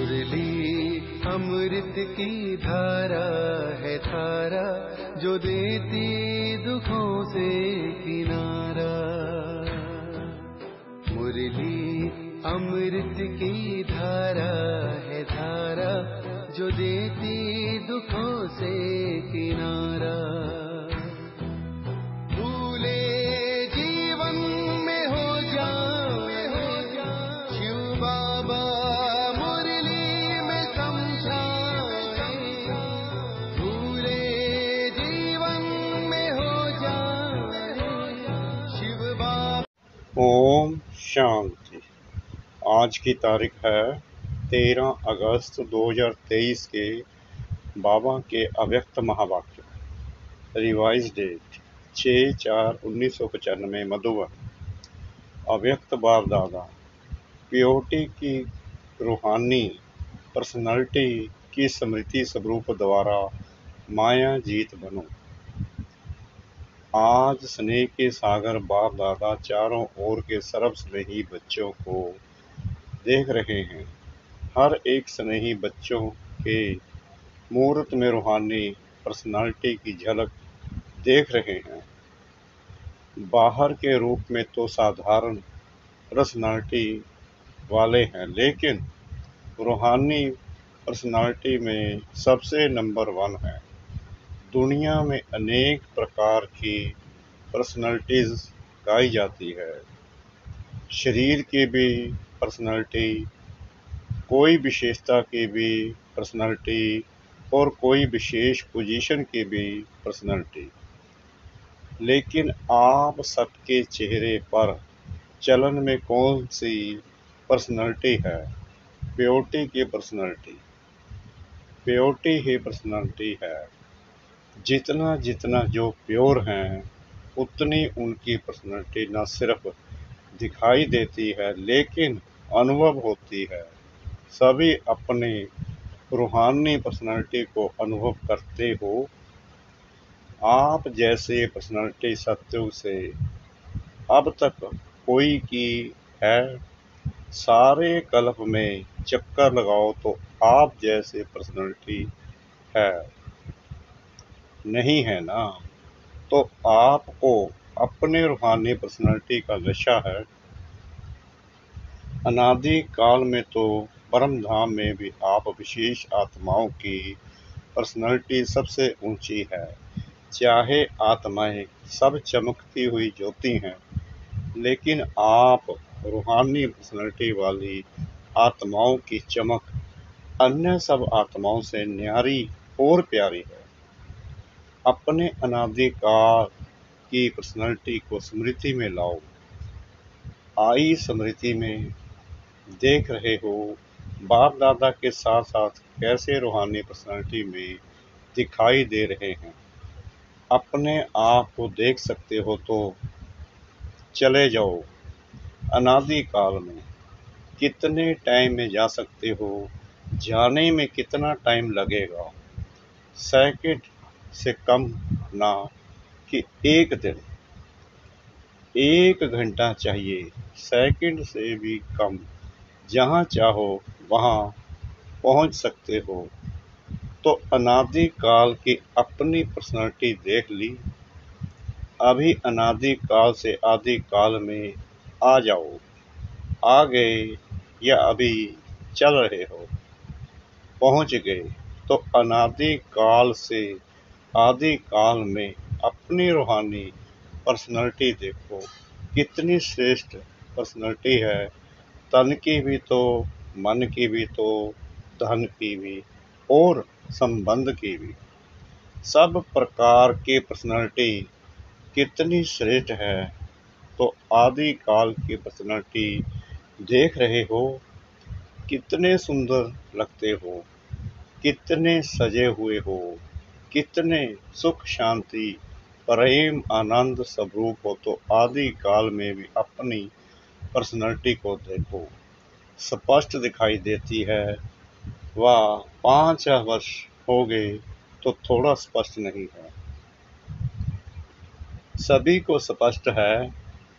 मुरली अमृत की धारा है धारा, जो देती दुखों से किनारा। मुरली अमृत की धारा है धारा, जो देती दुखों से किनारा। भूले जीवन में हो जाए शिव बाबा मुरली में समझाए। भूले जीवन में हो जाए शिव बाबा। ओम शांति। आज की तारीख है 13 अगस्त 2023 के बाबा के अव्यक्त महावाक्य। Revise date 6/4/1995 Madhuban. अव्यक्त बाप दादा प्योरिटी की रूहानी पर्सनालिटी की स्मृति स्वरूप द्वारा माया जीत बनो। आज स्नेह के सागर बाप दादा चारों ओर के सर्व स्नेही बच्चों को देख रहे हैं। हर एक स्नेही बच्चों के मुहूर्त में रूहानी पर्सनालिटी की झलक देख रहे हैं। बाहर के रूप में तो साधारण पर्सनालिटी वाले हैं, लेकिन रूहानी पर्सनालिटी में सबसे नंबर 1 है। दुनिया में अनेक प्रकार की पर्सनालिटीज गाई जाती है। शरीर की भी पर्सनालिटी, कोई विशेषता की भी पर्सनालिटी और कोई विशेष पोजीशन की भी पर्सनालिटी। लेकिन आप सबके चेहरे पर चलन में कौन सी पर्सनालिटी है? प्योरिटी की पर्सनालिटी। प्योरिटी ही पर्सनालिटी है। जितना जितना जो प्योर हैं, उतनी उनकी पर्सनालिटी न सिर्फ दिखाई देती है लेकिन अनुभव होती है। सभी अपने रूहानी पर्सनालिटी को अनुभव करते हो। आप जैसे पर्सनालिटी सत्युग से अब तक कोई की है? सारे कल्प में चक्कर लगाओ तो आप जैसे पर्सनालिटी है नहीं है ना? तो आपको अपने रूहानी पर्सनालिटी का नशा है। अनादि काल में तो परम धाम में भी आप विशेष आत्माओं की पर्सनालिटी सबसे ऊंची है। चाहे आत्माएं सब चमकती हुई ज्योति हैं, लेकिन आप रूहानी पर्सनालिटी वाली आत्माओं की चमक अन्य सब आत्माओं से न्यारी और प्यारी है। अपने अनादि काल की पर्सनालिटी को स्मृति में लाओ। आई स्मृति में देख रहे हो बाप दादा के साथ साथ कैसे रूहानी पर्सनालिटी में दिखाई दे रहे हैं। अपने आप को देख सकते हो तो चले जाओ अनादि काल में। कितने टाइम में जा सकते हो? जाने में कितना टाइम लगेगा? सेकंड से कम ना कि एक दिन, 1 घंटा चाहिए, सेकंड से भी कम। जहाँ चाहो वहाँ पहुँच सकते हो। तो अनादि काल की अपनी पर्सनालिटी देख ली। अभी अनादि काल से आदि काल में आ जाओ। आ गए या अभी चल रहे हो? पहुँच गए तो अनादि काल से आदि काल में अपनी रूहानी पर्सनालिटी देखो। कितनी श्रेष्ठ पर्सनालिटी है। तन की भी तो, मन की भी तो, धन की भी और संबंध की भी। सब प्रकार की पर्सनालिटी कितनी श्रेष्ठ है। तो आदि काल की पर्सनालिटी देख रहे हो। कितने सुंदर लगते हो, कितने सजे हुए हो, कितने सुख शांति प्रेम आनंद स्वरूप हो। तो आदि काल में भी अपनी पर्सनालिटी को देखो, स्पष्ट दिखाई देती है। वह 5 वर्ष हो गए तो थोड़ा स्पष्ट नहीं है, सभी को स्पष्ट है।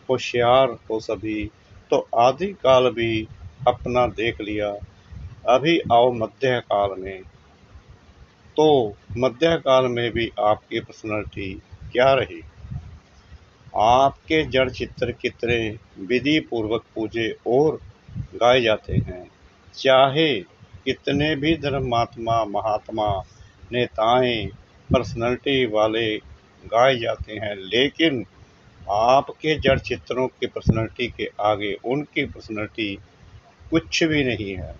होशियार हो सभी तो आदि काल भी अपना देख लिया। अभी आओ मध्य काल में। तो मध्य काल में भी आपकी पर्सनैलिटी क्या रही? आपके जड़ चित्र कितने विधि पूर्वक पूजे और गाए जाते हैं। चाहे कितने भी धर्मात्मा, महात्मा, नेताएं, पर्सनैलिटी वाले गाए जाते हैं, लेकिन आपके जड़ चित्रों की पर्सनैलिटी के आगे उनकी पर्सनैलिटी कुछ भी नहीं है।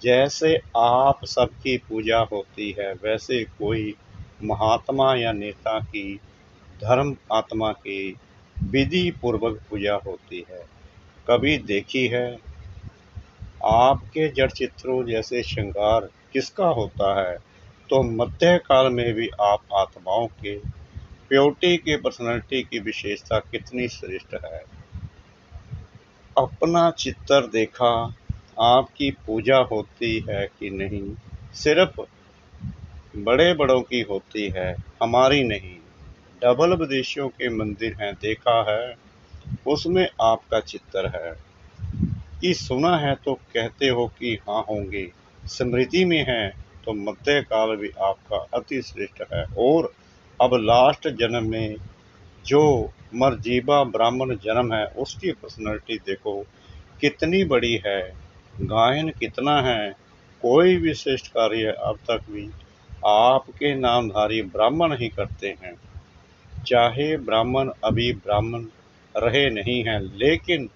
जैसे आप सबकी पूजा होती है, वैसे कोई महात्मा या नेता की, धर्म आत्मा की विधि पूर्वक पूजा होती है। कभी देखी है? आपके जड़ चित्रों जैसे श्रृंगार किसका होता है? तो मध्य काल में भी आप आत्माओं के प्योरिटी की पर्सनैलिटी की विशेषता कितनी श्रेष्ठ है। अपना चित्र देखा, आपकी पूजा होती है कि नहीं? सिर्फ बड़े बड़ों की होती है, हमारी नहीं। डबल विदेशियों के मंदिर हैं, देखा है? उसमें आपका चित्र है कि सुना है तो कहते हो कि हाँ होंगे, स्मृति में है तो मध्य काल भी आपका अति श्रेष्ठ है। और अब लास्ट जन्म में जो मर्जीबा ब्राह्मण जन्म है, उसकी पर्सनैलिटी देखो कितनी बड़ी है, गायन कितना है। कोई भी श्रेष्ठ कार्य अब तक भी आपके नामधारी ब्राह्मण ही करते हैं। चाहे ब्राह्मण अभी ब्राह्मण रहे नहीं हैं, लेकिन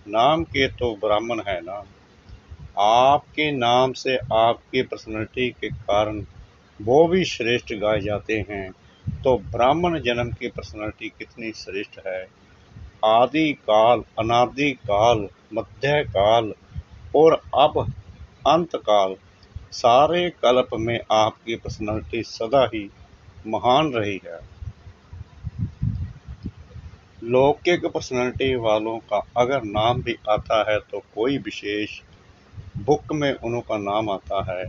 नाम के तो ब्राह्मण है ना। आपके नाम से, आपकी पर्सनैलिटी के कारण वो भी श्रेष्ठ गाए जाते हैं। तो ब्राह्मण जन्म की पर्सनैलिटी कितनी श्रेष्ठ है। आदि काल, अनादि काल, मध्य काल और अब अंत काल, सारे कल्प में आपकी पर्सनैलिटी सदा ही महान रही है। लौकिक पर्सनैलिटी वालों का अगर नाम भी आता है तो कोई विशेष बुक में उनका नाम आता है,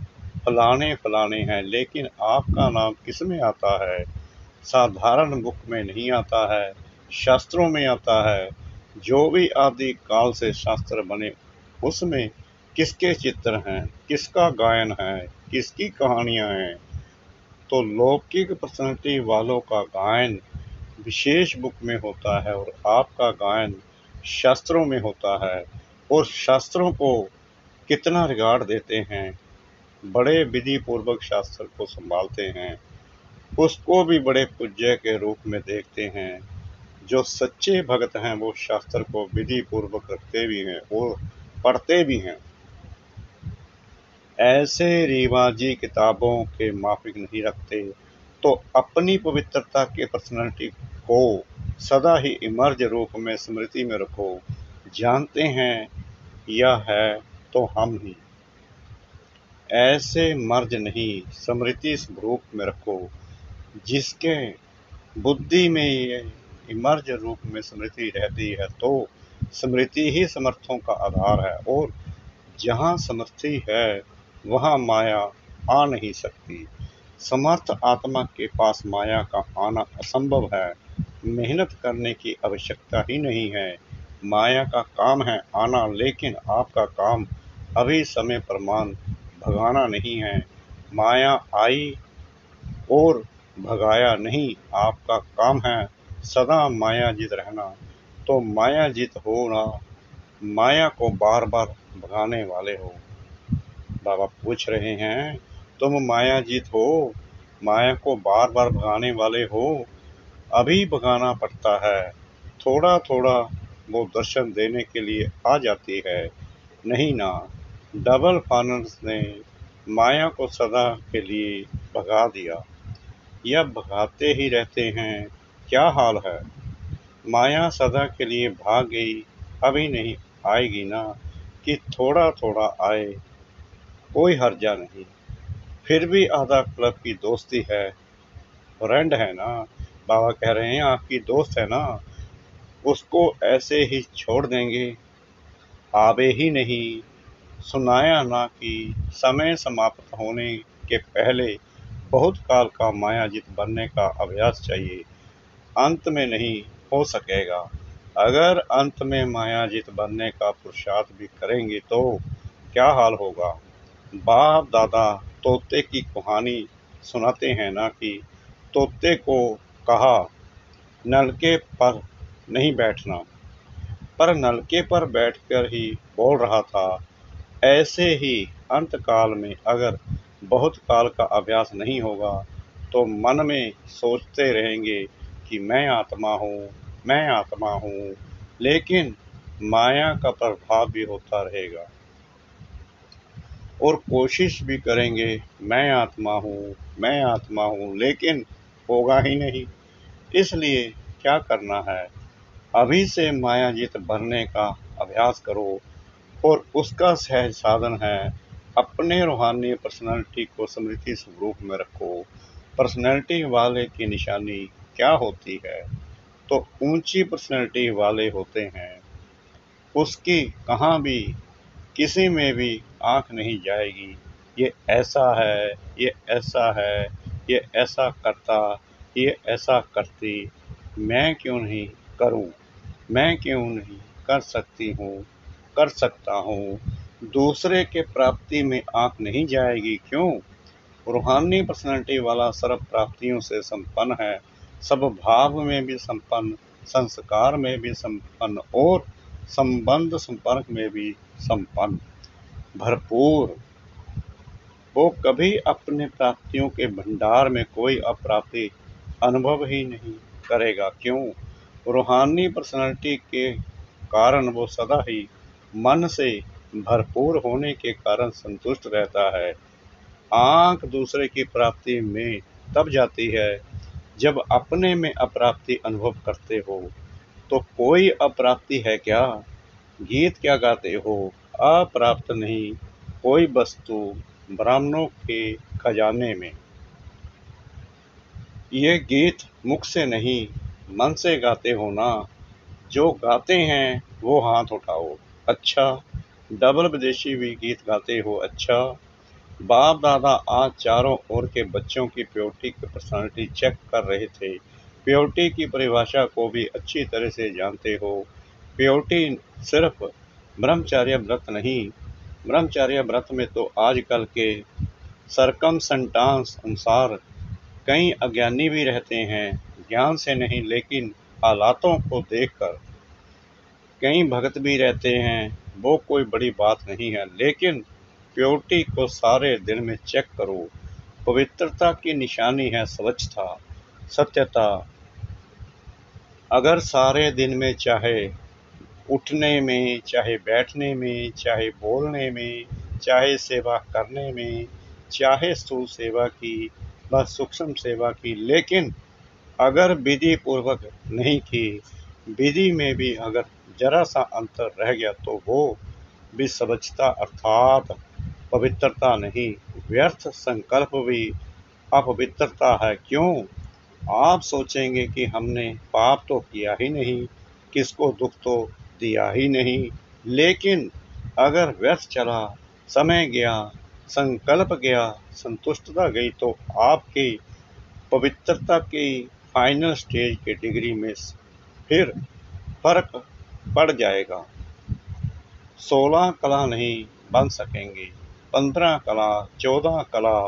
फलाने फलाने हैं, लेकिन आपका नाम किस में आता है? साधारण बुक में नहीं आता है, शास्त्रों में आता है। जो भी आदि काल से शास्त्र बने, उसमें किसके चित्र हैं, किसका गायन है, किसकी कहानियां हैं। तो लौकिक पर्सनैलिटी वालों का गायन विशेष बुक में होता है और आपका गायन शास्त्रों में होता है। और शास्त्रों को कितना रिगार्ड देते हैं, बड़े विधि पूर्वक शास्त्र को संभालते हैं, उसको भी बड़े पूज्य के रूप में देखते हैं। जो सच्चे भक्त हैं वो शास्त्र को विधि पूर्वक रखते भी हैं और पढ़ते भी हैं। ऐसे रिवाजी किताबों के माफिक नहीं रखते। तो अपनी पवित्रता के पर्सनैलिटी को सदा ही इमर्ज रूप में स्मृति में रखो। जानते हैं यह है तो हम ही, ऐसे मर्ज नहीं, स्मृति रूप में रखो। जिसके बुद्धि में ये इमर्ज रूप में स्मृति रहती है, तो स्मृति ही समर्थों का आधार है। और जहाँ समर्थी है वहाँ माया आ नहीं सकती। समर्थ आत्मा के पास माया का आना असंभव है। मेहनत करने की आवश्यकता ही नहीं है, माया का काम है आना। लेकिन आपका काम अभी समय प्रमाण भगाना नहीं है। माया आई और भगाया नहीं, आपका काम है सदा माया जीत रहना। तो माया जीत होना, माया को बार बार भगाने वाले हो। बाबा पूछ रहे हैं, तुम माया जीत हो, माया को बार बार भगाने वाले हो। अभी भगाना पड़ता है, थोड़ा थोड़ा वो दर्शन देने के लिए आ जाती है, नहीं ना। डबल फानर्स ने माया को सदा के लिए भगा दिया, या भगाते ही रहते हैं। क्या हाल है? माया सदा के लिए भाग गई, अभी नहीं आएगी ना। कि थोड़ा थोड़ा आए, कोई हर्जा नहीं। फिर भी आधा क्लब की दोस्ती है, फ्रेंड है ना। बाबा कह रहे हैं आपकी दोस्त है ना, उसको ऐसे ही छोड़ देंगे? आवे ही नहीं। सुनाया ना कि समय समाप्त होने के पहले बहुत काल का मायाजित बनने का अभ्यास चाहिए, अंत में नहीं हो सकेगा। अगर अंत में मायाजित बनने का पुरुषार्थ भी करेंगे तो क्या हाल होगा। बाप दादा तोते की कहानी सुनाते हैं ना कि तोते को कहा नलके पर नहीं बैठना, पर नलके पर बैठकर ही बोल रहा था। ऐसे ही अंत काल में अगर बहुत काल का अभ्यास नहीं होगा तो मन में सोचते रहेंगे कि मैं आत्मा हूँ, मैं आत्मा हूँ, लेकिन माया का प्रभाव भी होता रहेगा और कोशिश भी करेंगे मैं आत्मा हूँ, मैं आत्मा हूँ, लेकिन होगा ही नहीं। इसलिए क्या करना है, अभी से मायाजीत बनने का अभ्यास करो और उसका सहज साधन है अपने रूहानी पर्सनालिटी को स्मृति स्वरूप में रखो। पर्सनालिटी वाले की निशानी क्या होती है, तो ऊंची पर्सनालिटी वाले होते हैं, उसकी कहाँ भी किसी में भी आंख नहीं जाएगी। ये ऐसा है, ये ऐसा है, ये ऐसा करता, ये ऐसा करती, मैं क्यों नहीं करूं, मैं क्यों नहीं कर सकती हूँ, कर सकता हूँ। दूसरे के प्राप्ति में आंख नहीं जाएगी, क्यों? रूहानी पर्सनालिटी वाला सर्व प्राप्तियों से संपन्न है, सब भाव में भी संपन्न, संस्कार में भी संपन्न और संबंध संपर्क में भी संपन्न, भरपूर। वो कभी अपने प्राप्तियों के भंडार में कोई अप्राप्ति अनुभव ही नहीं करेगा, क्यों? रूहानी पर्सनालिटी के कारण वो सदा ही मन से भरपूर होने के कारण संतुष्ट रहता है। आंख दूसरे की प्राप्ति में तब जाती है जब अपने में अप्राप्ति अनुभव करते हो। तो कोई अप्राप्ति है क्या? गीत क्या गाते हो? अप्राप्त नहीं कोई वस्तु ब्राह्मणों के खजाने में। ये गीत मुख से नहीं मन से गाते हो ना? जो गाते हैं वो हाथ उठाओ। अच्छा, डबल विदेशी भी गीत गाते हो। अच्छा, बाप दादा आज चारों ओर के बच्चों की प्योरिटी की पर्सनालिटी चेक कर रहे थे। प्योरिटी की परिभाषा को भी अच्छी तरह से जानते हो। प्योरिटी सिर्फ ब्रह्मचर्य व्रत नहीं, ब्रह्मचर्य व्रत में तो आजकल के सरकमस्टेंस अनुसार कई अज्ञानी भी रहते हैं, ज्ञान से नहीं लेकिन हालातों को देखकर। कई भगत भी रहते हैं, वो कोई बड़ी बात नहीं है, लेकिन प्योरिटी को सारे दिन में चेक करो। पवित्रता की निशानी है स्वच्छता, सत्यता। अगर सारे दिन में चाहे उठने में, चाहे बैठने में, चाहे बोलने में, चाहे सेवा करने में, चाहे स्थूल सेवा की व सूक्ष्म सेवा की, लेकिन अगर विधि पूर्वक नहीं की, विधि में भी अगर जरा सा अंतर रह गया तो वो भी स्वच्छता अर्थात पवित्रता नहीं, व्यर्थ संकल्प भी अपवित्रता है। क्यों? आप सोचेंगे कि हमने पाप तो किया ही नहीं, किसको दुख तो दिया ही नहीं, लेकिन अगर व्यर्थ चला, समय गया, संकल्प गया, संतुष्टता गई तो आपकी पवित्रता की फाइनल स्टेज के डिग्री में फिर फर्क पड़ जाएगा। 16 कला नहीं बन सकेंगे, 15 कला, 14 कला,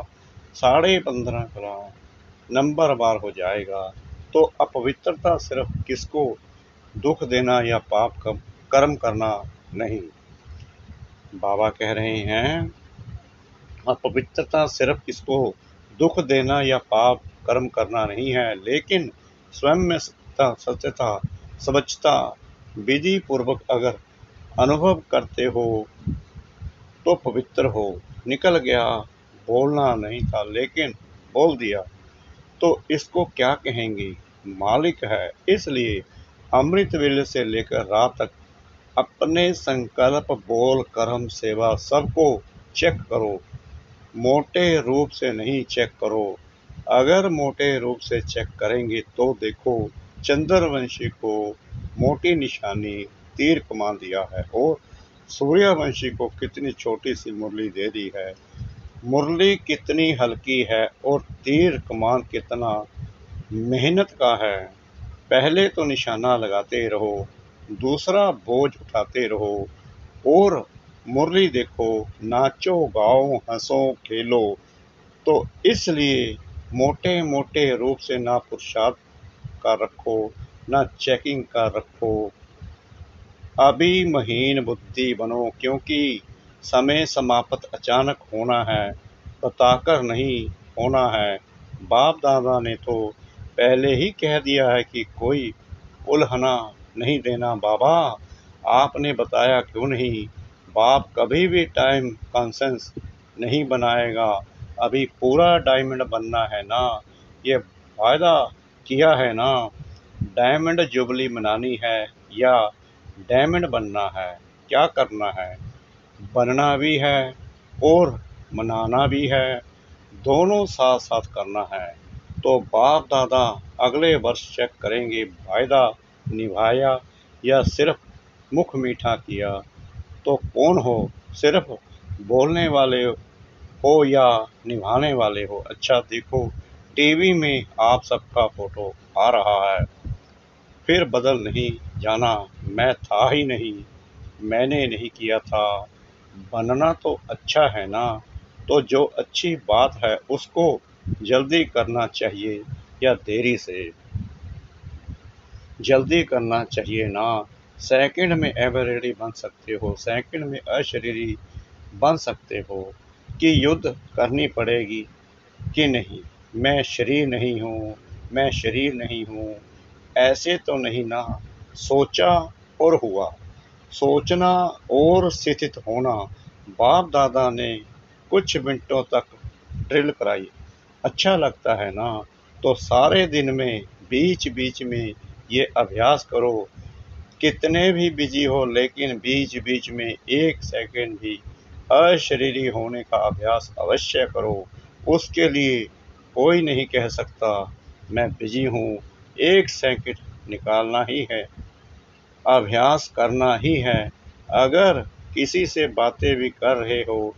15.5 कला नंबर बार हो जाएगा। तो अपवित्रता सिर्फ किसको दुख देना या पाप कर्म करना नहीं। बाबा कह रहे हैं अपवित्रता सिर्फ किसको दुख देना या पाप कर्म करना नहीं है, लेकिन स्वयं में सत्यता, स्वच्छता विधि पूर्वक अगर अनुभव करते हो तो पवित्र हो। निकल गया, बोलना नहीं था लेकिन बोल दिया, तो इसको क्या कहेंगे? मालिक है। इसलिए अमृत वेले से लेकर रात तक अपने संकल्प, बोल, कर्म, सेवा सबको चेक करो। मोटे रूप से नहीं चेक करो। अगर मोटे रूप से चेक करेंगे तो देखो चंद्रवंशी को मोटी निशानी तीर कमान दिया है और सूर्यवंशी को कितनी छोटी सी मुरली दे दी है। मुरली कितनी हल्की है और तीर कमान कितना मेहनत का है। पहले तो निशाना लगाते रहो, दूसरा बोझ उठाते रहो और मुरली देखो, नाचो गाओ हंसो खेलो। तो इसलिए मोटे मोटे रूप से ना पुरुषार्थ का रखो, ना चेकिंग का रखो। अभी महीन बुद्धि बनो, क्योंकि समय समाप्त अचानक होना है, बताकर नहीं होना है। बाप दादा ने तो पहले ही कह दिया है कि कोई उल्हना नहीं देना। बाबा आपने बताया क्यों नहीं? बाप कभी भी टाइम कॉन्सेंस नहीं बनाएगा। अभी पूरा डायमंड बनना है ना, ये वायदा किया है ना। डायमंड जुबली मनानी है या डायमंड बनना है? क्या करना है? बनना भी है और मनाना भी है, दोनों साथ साथ करना है। तो बाप दादा अगले वर्ष चेक करेंगे, वायदा निभाया या सिर्फ मुख मीठा किया। तो कौन हो, सिर्फ बोलने वाले हो या निभाने वाले हो? अच्छा देखो, टीवी में आप सबका फोटो आ रहा है, फिर बदल नहीं जाना। मैं था ही नहीं, मैंने नहीं किया था। बनना तो अच्छा है ना, तो जो अच्छी बात है उसको जल्दी करना चाहिए या देरी से? जल्दी करना चाहिए ना। सेकंड में एवरेडी बन सकते हो, सेकंड में अशरीरी बन सकते हो। कि युद्ध करनी पड़ेगी कि नहीं, मैं शरीर नहीं हूँ, मैं शरीर नहीं हूँ, ऐसे तो नहीं ना। सोचा और हुआ, सोचना और स्थित होना। बाप दादा ने कुछ मिनटों तक ड्रिल कराई, अच्छा लगता है ना? तो सारे दिन में बीच बीच में ये अभ्यास करो। कितने भी बिजी हो, लेकिन बीच बीच में 1 सेकंड भी अशरीरी होने का अभ्यास अवश्य करो। उसके लिए कोई नहीं कह सकता मैं बिजी हूँ। 1 सेकंड निकालना ही है, अभ्यास करना ही है। अगर किसी से बातें भी कर रहे हो,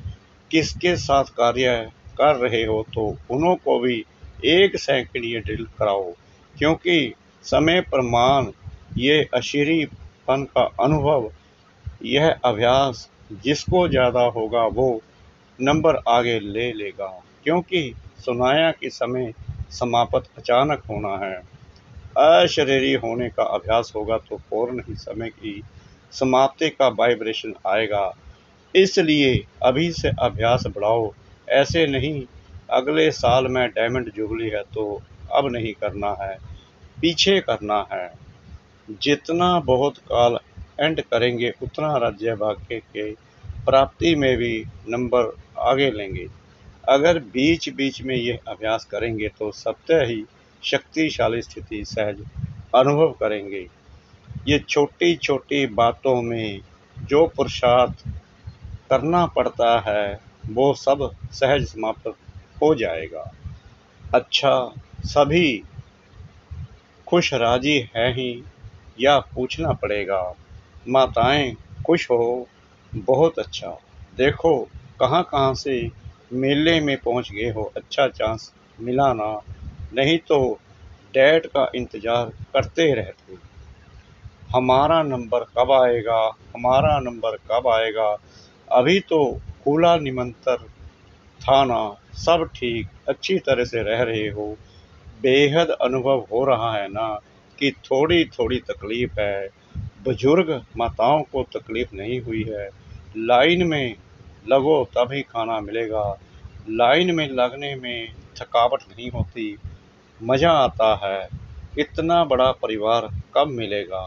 किसके साथ कार्य कर रहे हो, तो उन्हों को भी 1 सेकंड ये ड्रिल कराओ। क्योंकि समय प्रमाण, ये अशीरीपन का अनुभव, यह अभ्यास जिसको ज़्यादा होगा वो नंबर आगे ले लेगा। क्योंकि सुनाया कि समय समाप्त अचानक होना है, अशरीरी होने का अभ्यास होगा तो फौरन ही समय की समाप्ति का वाइब्रेशन आएगा। इसलिए अभी से अभ्यास बढ़ाओ। ऐसे नहीं अगले साल में डायमंड जुबली है तो अब नहीं करना है, पीछे करना है। जितना बहुत काल एंड करेंगे उतना राज्य भाग्य के प्राप्ति में भी नंबर आगे लेंगे। अगर बीच बीच में यह अभ्यास करेंगे तो स्वतः ही शक्तिशाली स्थिति सहज अनुभव करेंगे। ये छोटी छोटी बातों में जो पुरुषार्थ करना पड़ता है वो सब सहज समाप्त हो जाएगा। अच्छा, सभी खुश राजी हैं ही या पूछना पड़ेगा? माताएं खुश हो? बहुत अच्छा। देखो कहाँ कहाँ से मेले में पहुँच गए हो, अच्छा चांस मिला ना, नहीं तो डैड का इंतज़ार करते रहते। हमारा नंबर कब आएगा, हमारा नंबर कब आएगा? अभी तो खुला निमंत्रण था ना, सब ठीक अच्छी तरह से रह रहे हो? बेहद अनुभव हो रहा है ना कि थोड़ी थोड़ी तकलीफ है? बुजुर्ग माताओं को तकलीफ नहीं हुई है। लाइन में लगो तभी खाना मिलेगा, लाइन में लगने में थकावट नहीं होती, मज़ा आता है। इतना बड़ा परिवार कब मिलेगा?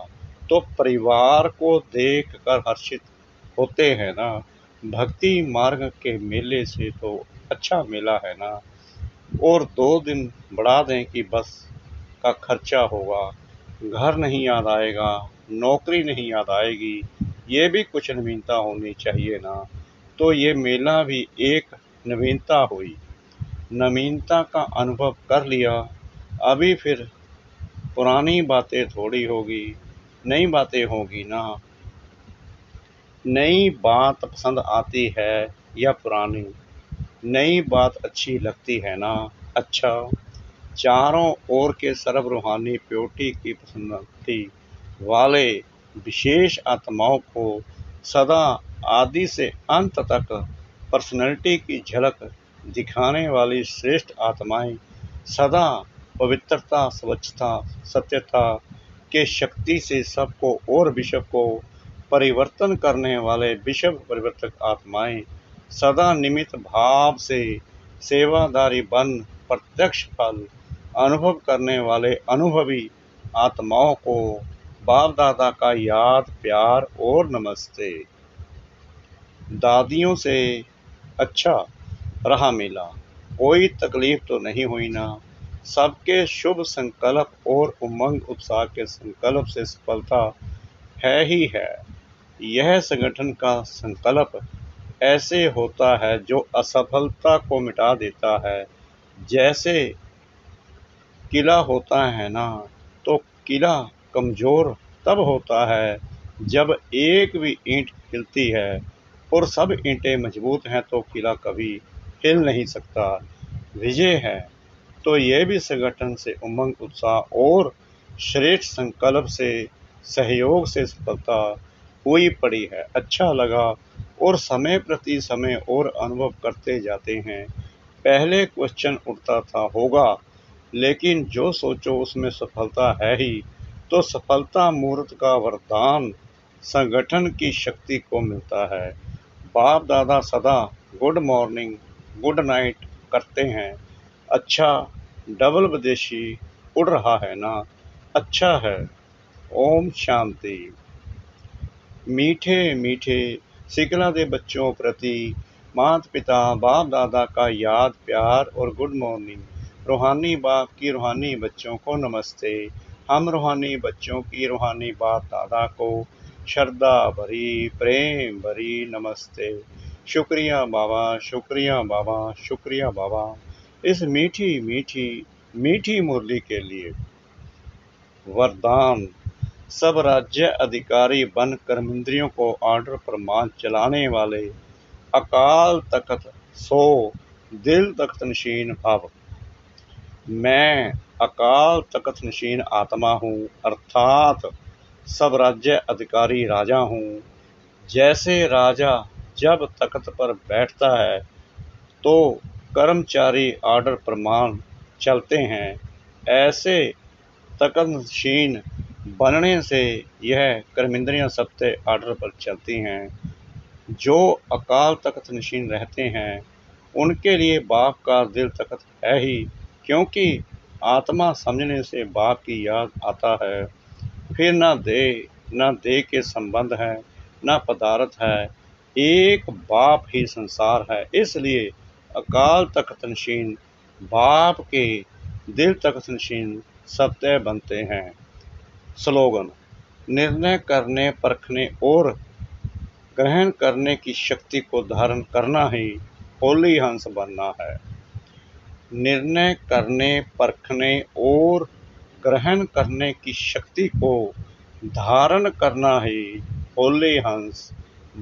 तो परिवार को देख कर हर्षित होते हैं ना। भक्ति मार्ग के मेले से तो अच्छा मेला है ना। और 2 दिन बढ़ा दें कि बस का खर्चा होगा, घर नहीं याद आएगा, नौकरी नहीं याद आएगी, ये भी कुछ नवीनता होनी चाहिए ना। तो ये मेला भी एक नवीनता हुई, नवीनता का अनुभव कर लिया। अभी फिर पुरानी बातें थोड़ी होगी, नई बातें होगी ना। नई बात पसंद आती है या पुरानी? नई बात अच्छी लगती है ना। अच्छा, चारों ओर के सर्व रूहानी प्योरिटी की पसंदगी वाले विशेष आत्माओं को सदा आदि से अंत तक पर्सनैलिटी की झलक दिखाने वाली श्रेष्ठ आत्माएं, सदा पवित्रता, स्वच्छता, सत्यता के शक्ति से सबको और विश्व को परिवर्तन करने वाले विश्व परिवर्तक आत्माएं, सदा निमित्त भाव से सेवादारी बन प्रत्यक्ष फल अनुभव करने वाले अनुभवी आत्माओं को बाप दादा का याद, प्यार और नमस्ते। दादियों से अच्छा रहा मिला, कोई तकलीफ तो नहीं हुई ना। सबके शुभ संकल्प और उमंग उत्साह के संकल्प से सफलता है ही है। यह संगठन का संकल्प ऐसे होता है जो असफलता को मिटा देता है। जैसे किला होता है ना, तो किला कमजोर तब होता है जब एक भी ईंट हिलती है, और सब ईंटें मजबूत हैं तो किला कभी हिल नहीं सकता। विजय है तो यह भी संगठन से उमंग, उत्साह और श्रेष्ठ संकल्प से सहयोग से सफलता हुई पड़ी है। अच्छा लगा और समय प्रति समय और अनुभव करते जाते हैं। पहले क्वेश्चन उठता था, होगा, लेकिन जो सोचो उसमें सफलता है ही, तो सफलता मूर्त का वरदान संगठन की शक्ति को मिलता है। बाप दादा सदा गुड मॉर्निंग, गुड नाइट करते हैं। अच्छा, डबल विदेशी उड़ रहा है ना, अच्छा है। ओम शांति। मीठे मीठे सिकला दे बच्चों प्रति माता पिता बाप दादा का याद, प्यार और गुड मॉर्निंग। रूहानी बाप की रूहानी बच्चों को नमस्ते। हम रूहानी बच्चों की रूहानी बाप दादा को श्रद्धा भरी, प्रेम भरी नमस्ते। शुक्रिया बाबा, शुक्रिया बाबा, शुक्रिया बाबा, इस मीठी मीठी मीठी मुरली के लिए। वरदान। सब राज्य अधिकारी बन कर्मेंद्रियों को ऑर्डर पर मान चलाने वाले अकाल तख्त सो दिल तख्त नशीन भव। मैं अकाल तख्त नशीन आत्मा हूँ, अर्थात सब राज्य अधिकारी राजा हूँ। जैसे राजा जब तख्त पर बैठता है तो कर्मचारी ऑर्डर पर मान चलते हैं, ऐसे तख्त नशीन बनने से यह कर्मेंद्रियां सबसे ऑर्डर पर चलती हैं। जो अकाल तख्त नशीन रहते हैं उनके लिए बाप का दिल तख्त है ही, क्योंकि आत्मा समझने से बाप की याद आता है। फिर ना दे के संबंध है, ना पदार्थ है, एक बाप ही संसार है। इसलिए अकाल तख्त नशीन बाप के दिल तख्त नशीन सत्य बनते हैं। स्लोगन। निर्णय करने, परखने और ग्रहण करने की शक्ति को धारण करना ही होली हंस बनना है। निर्णय करने, परखने और ग्रहण करने की शक्ति को धारण करना ही होली हंस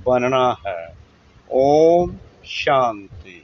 बनना है। ओम शांति।